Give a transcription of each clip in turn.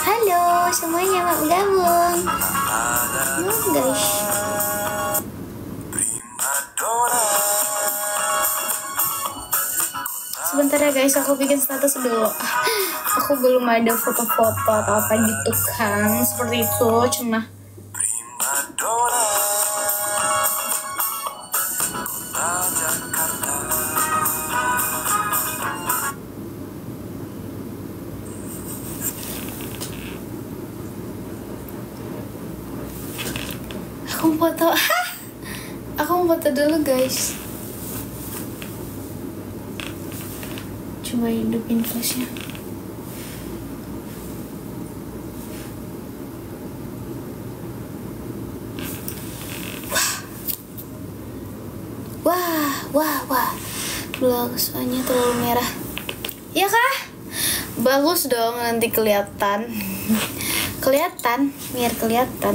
Halo semuanya, mau gabung? Guys. Sebentar ya guys, aku bikin status dulu. Aku belum ada foto-foto atau apa gitu kan, seperti itu, cuma aku mau foto. Aku mau foto dulu guys. Coba hidupin flashnya. Wah, belakangnya terlalu merah. Ya kah? Bagus dong, nanti kelihatan. Biar kelihatan.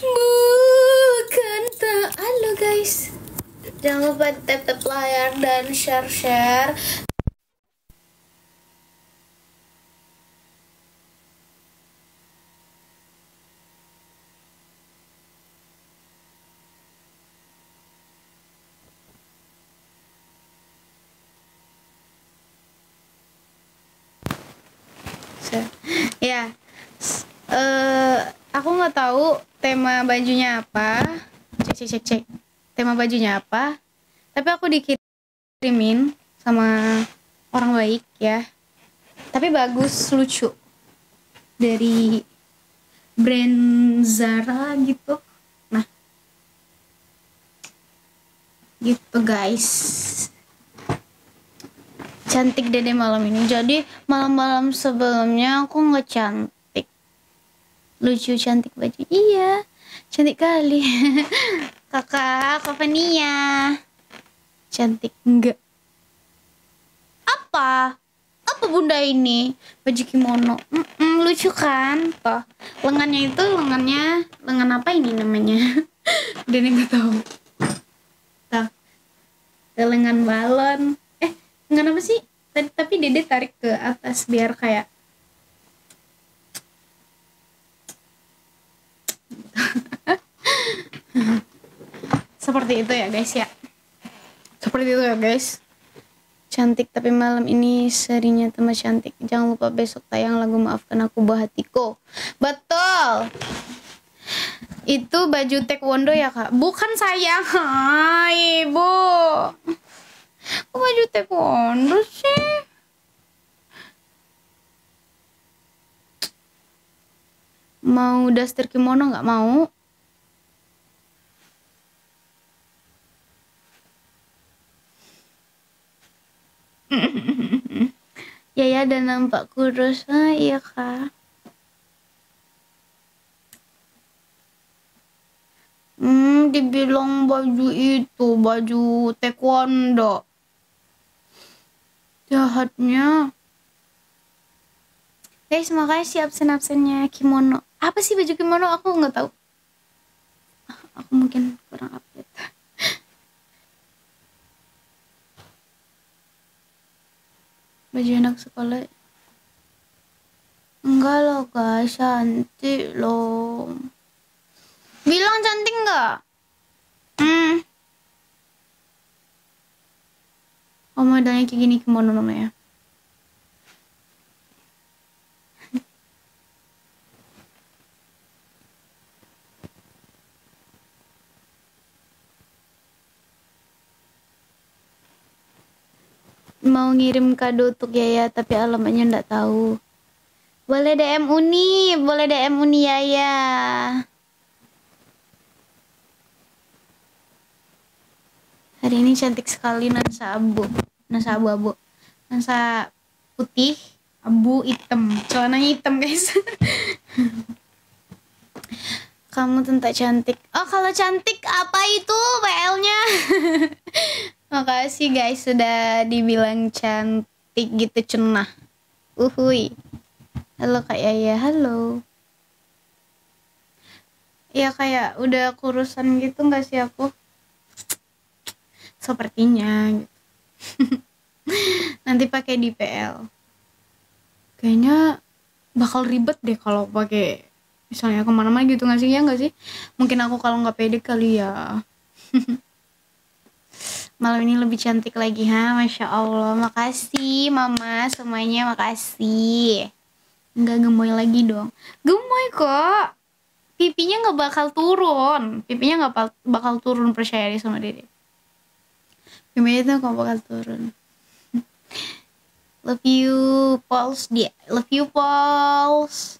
Bukan tak. Halo guys. Jangan lupa tap layar dan share. Ya, aku nggak tahu tema bajunya apa. Cek. Tema bajunya apa? Tapi aku dikirimin sama orang baik ya. Tapi bagus, lucu. Dari brand Zara gitu. Nah, gitu guys. Cantik dede malam ini. Jadi malam-malam sebelumnya aku nggak cantik. Lucu, cantik baju. Iya, cantik kali. Kakak Nia. Cantik enggak? Apa bunda ini? Baju kimono. Lucu kan? Toh, lengannya itu lengan apa ini namanya? Dede nggak tahu. Tuh, lengan balon. Lengan apa sih? Tapi Dede tarik ke atas biar kayak seperti itu ya guys ya. Seperti itu ya guys. Cantik tapi malam ini serinya tambah cantik. Jangan lupa besok tayang lagu Maafkan Aku Buah Hatiku. Betul. Itu baju taekwondo ya kak? Bukan sayang. Hai ibu. Kok baju taekwondo sih? Mau daster kimono nggak mau? Ya dan nampak kurus. Iya kak. Dibilang baju itu baju taekwondo. Jahatnya. Guys, makanya sih absen-absennya kimono. Apa sih baju kimono? Aku nggak tahu. Aku mungkin kurang update. Baju anak sekolah. Enggak loh guys, cantik loh. Bilang cantik nggak? Oh modelnya kayak gini kimono namanya. Mau ngirim kado untuk Yaya tapi alamatnya nggak tahu. Boleh DM Uni Yaya. Hari ini cantik sekali Nansa abu-abu. Nansa putih, abu hitam. Celananya hitam guys. Kamu tentu cantik. Oh kalau cantik apa itu PL-nya? Makasih guys sudah dibilang cantik gitu cenah. Uhuy. Halo Kak Yaya, halo. Ya kayak udah kurusan gitu nggak sih aku? Sepertinya gitu. Nanti pakai DPL. Kayaknya bakal ribet deh kalau pakai misalnya kemana-mana gitu nggak sih, ya nggak sih? Mungkin aku kalau nggak pede kali ya. Malam ini lebih cantik lagi, ha, masya Allah. Makasih mama semuanya, makasih. Nggak gemoy lagi dong. Gemoy kok, pipinya nggak bakal turun, pipinya nggak bakal turun, percaya deh sama dede. Pipinya itu nggak bakal turun. Love you Pauls, dia love you Pauls.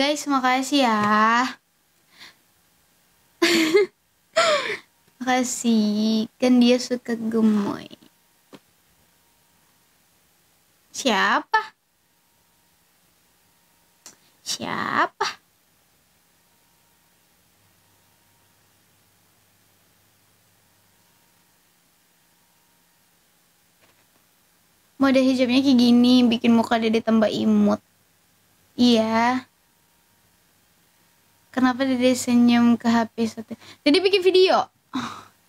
Guys, makasih ya. Makasih, kan dia suka gemoy. Siapa? Siapa? Mode hijabnya kayak gini, bikin muka dede tambah imut. Iya. Kenapa dede senyum ke HP satu? Dede bikin video.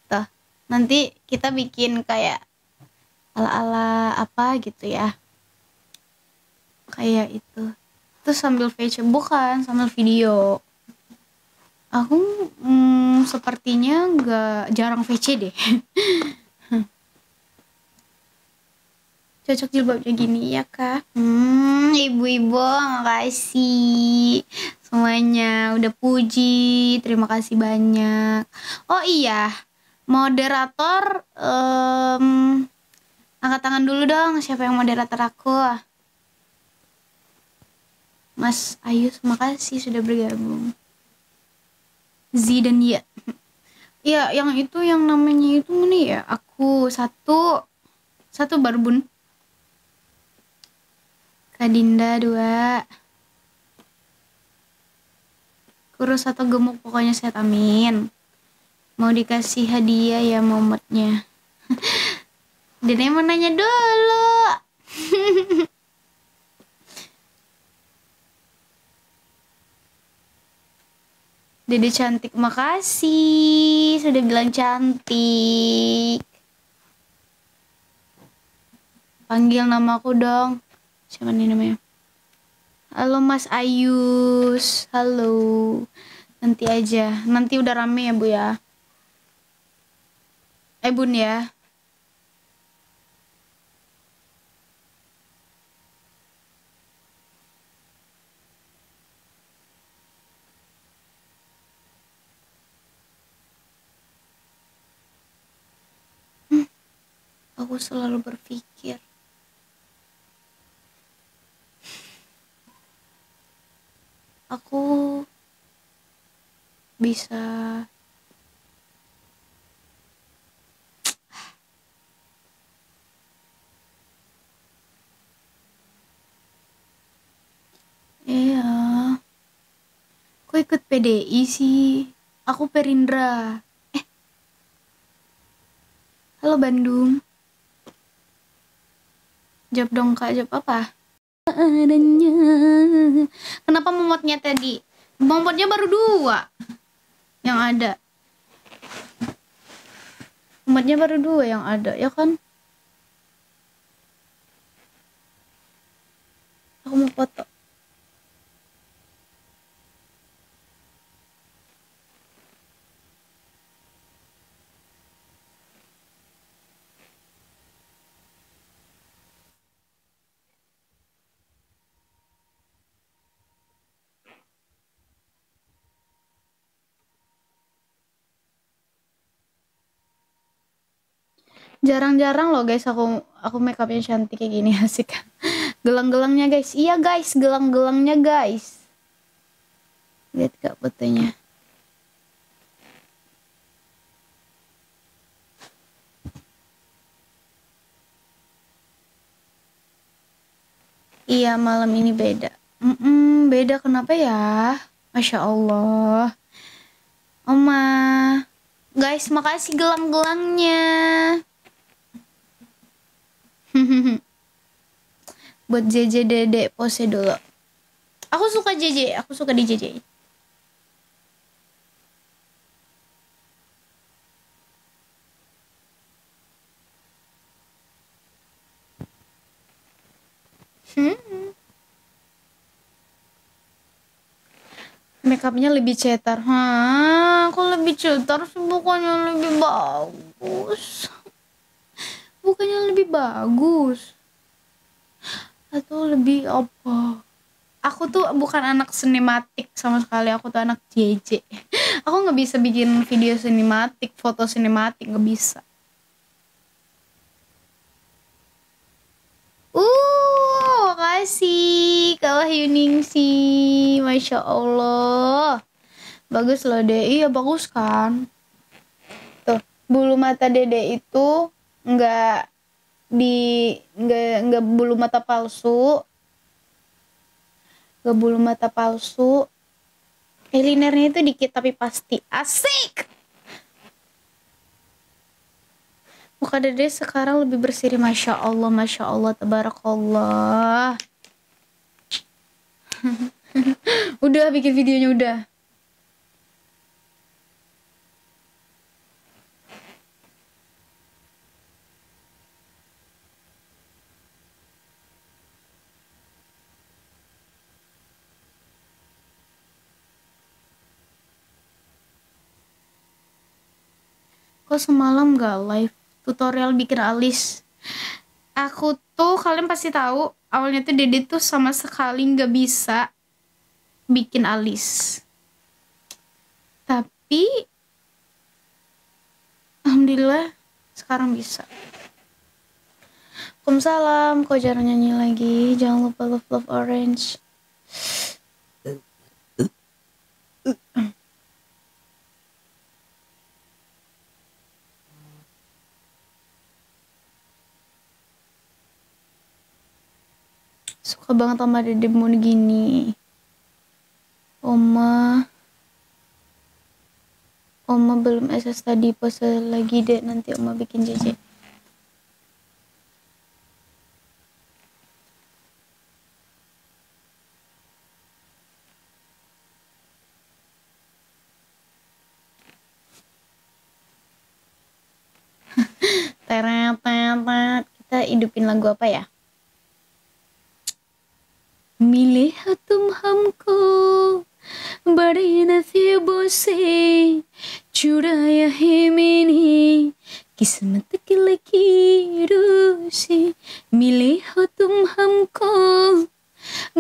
Tuh, nanti kita bikin kayak ala-ala apa gitu ya. Kayak itu. Terus sambil VC, bukan, sambil video. Aku sepertinya nggak, jarang VC deh. Cocok jilbabnya gini ya kak. Ibu-ibu makasih semuanya udah puji, terima kasih banyak. Oh iya, moderator angkat tangan dulu dong, siapa yang moderator aku? Mas Ayu, makasih sudah bergabung. Z dan ya. Ya, yang itu yang namanya itu mana ya? Aku satu Barbun. Kadinda 2. Kurus atau gemuk pokoknya sehat, amin. Mau dikasih hadiah ya momotnya. Dede mau nanya dulu. Dede cantik, makasih sudah bilang cantik. Panggil namaku dong. Siapa nih namanya? Halo Mas Ayus, halo. Nanti aja, nanti udah rame ya Bu ya. Bun ya. Aku selalu berpikir aku bisa iya. Kok ikut PDI sih? Aku Perindra. Halo Bandung. Jawab dong kak, jawab apa? Adanya. Kenapa momotnya tadi? Momotnya baru 2 yang ada. Momotnya baru 2 yang ada, ya kan? Aku mau foto. Jarang-jarang loh guys aku make upnya cantik kayak gini, asik. Gelang-gelangnya guys, iya guys, gelang-gelangnya guys. Lihat gak fotonya? Iya, malam ini beda. Beda kenapa ya? Masya Allah. Oma, guys, makasih gelang-gelangnya. Buat JJ Dede pose dulu. Aku suka JJ, aku suka di JJ. Makeupnya lebih cetar. Aku lebih cetar sih, bukannya lebih bagus. Bukannya lebih bagus. Atau lebih apa? Aku tuh bukan anak sinematik sama sekali. Aku tuh anak JJ. Aku nggak bisa bikin video sinematik, foto sinematik, nggak bisa. Makasih Kak Wahyuningsih, Masya Allah. Bagus loh deh, iya bagus kan. Tuh, bulu mata Dede itu nggak nggak bulu mata palsu, nggak bulu mata palsu. Eyelinernya itu dikit tapi pasti asik. Muka Dede sekarang lebih berseri, Masya Allah, tabarakallah. Udah bikin videonya udah. Kok semalam gak live tutorial bikin alis? Aku tuh, kalian pasti tahu, awalnya tuh Dede tuh sama sekali gak bisa bikin alis. Tapi alhamdulillah sekarang bisa. Waalaikumsalam, kok jarang nyanyi lagi. Jangan lupa love orange. Suka banget sama Dede Moon gini. Oma belum SS tadi, pose lagi deh, nanti Oma bikin JJ. Kita hidupin lagu apa ya? मिले हो तुम हमको बड़े नसीबों से, चुराया है मैंने किस्मत की लकीरों से. मिले हो तुम हमको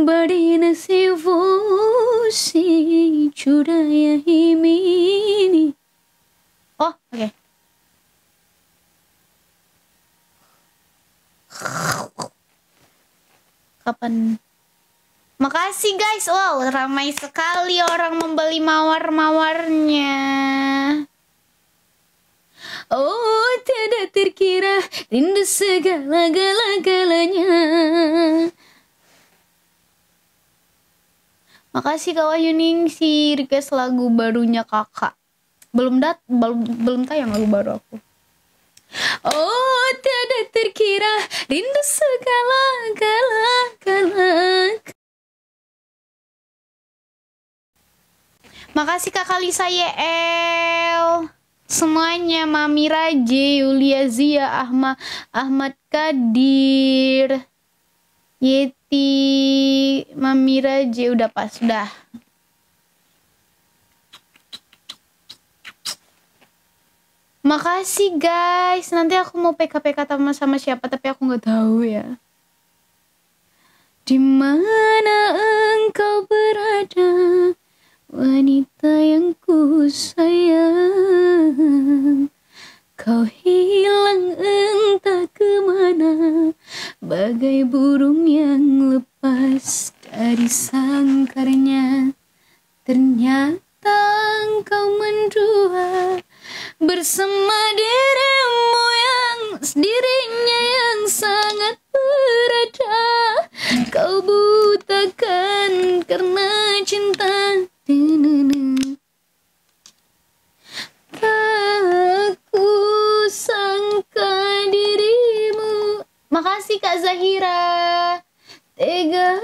बड़े नसीबों से, चुराया है मैंने. Oh, oke. Kapan? Makasih guys, wow ramai sekali orang membeli mawar-mawarnya. Oh tidak terkira rindu segala-galanya. Makasih Kak Wahyuningsih, request lagu barunya kakak. Belum tayang lagu baru aku. Oh tidak terkira rindu segala-galanya. Makasih Kak Kalisa YL, semuanya, Mami Raje, Yulia Zia, Ahmad Kadir, Yeti, Mami Raje, udah pas, udah. Makasih guys, nanti aku mau PK-PK sama siapa tapi aku nggak tahu ya. Di mana engkau berada, wanita yang ku sayang, kau hilang entah kemana, bagai burung yang lepas dari sangkarnya. Ternyata engkau mendua bersama dirinya yang sangat berada. Kau butakan karena cinta. Aku sangka dirimu. Makasih Kak Zahira. tega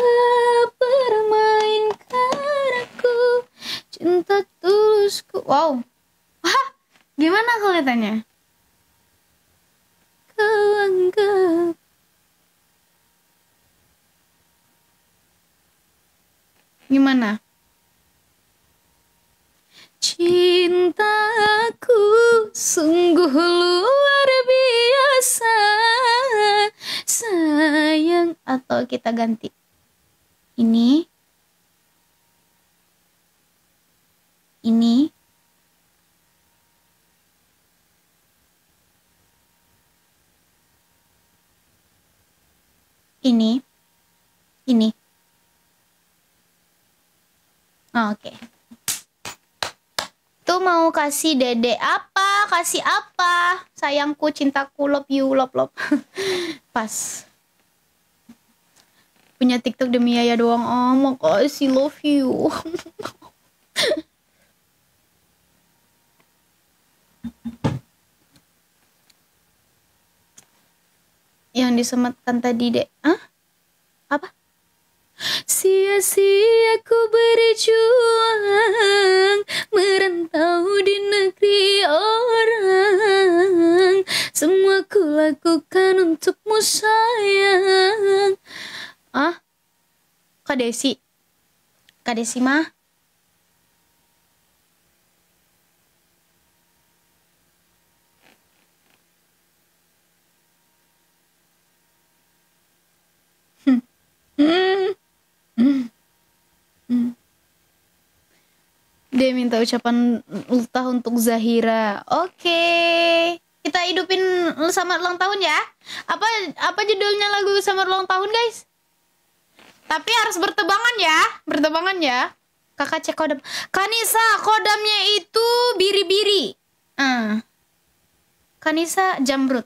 permainkan aku, cinta tulusku. Wow. Wah, gimana kelihatannya? Kau anggap gimana? Cintaku sungguh luar biasa, sayang. Atau kita ganti ini, ini, ini, ini. Oke. Tuh mau kasih dede apa? Kasih apa? Sayangku, cintaku, love you, love love. Pas. Punya TikTok demi Yaya doang. Oh, makasih, love you. Yang disematkan tadi, Dek. Hah? Apa? Sia-sia ku berjuang merantau di negeri orang, semua ku lakukan untukmu sayang. Ah, Kak Desi mah dia minta ucapan ultah untuk Zahira. Oke. Kita hidupin selamat ulang tahun ya. Apa judulnya lagu selamat ulang tahun, guys? Tapi harus bertebangan ya. Bertebangan ya. Kakak cek kodam. Kanisa, kodamnya itu biri-biri. Kanisa Jamrut.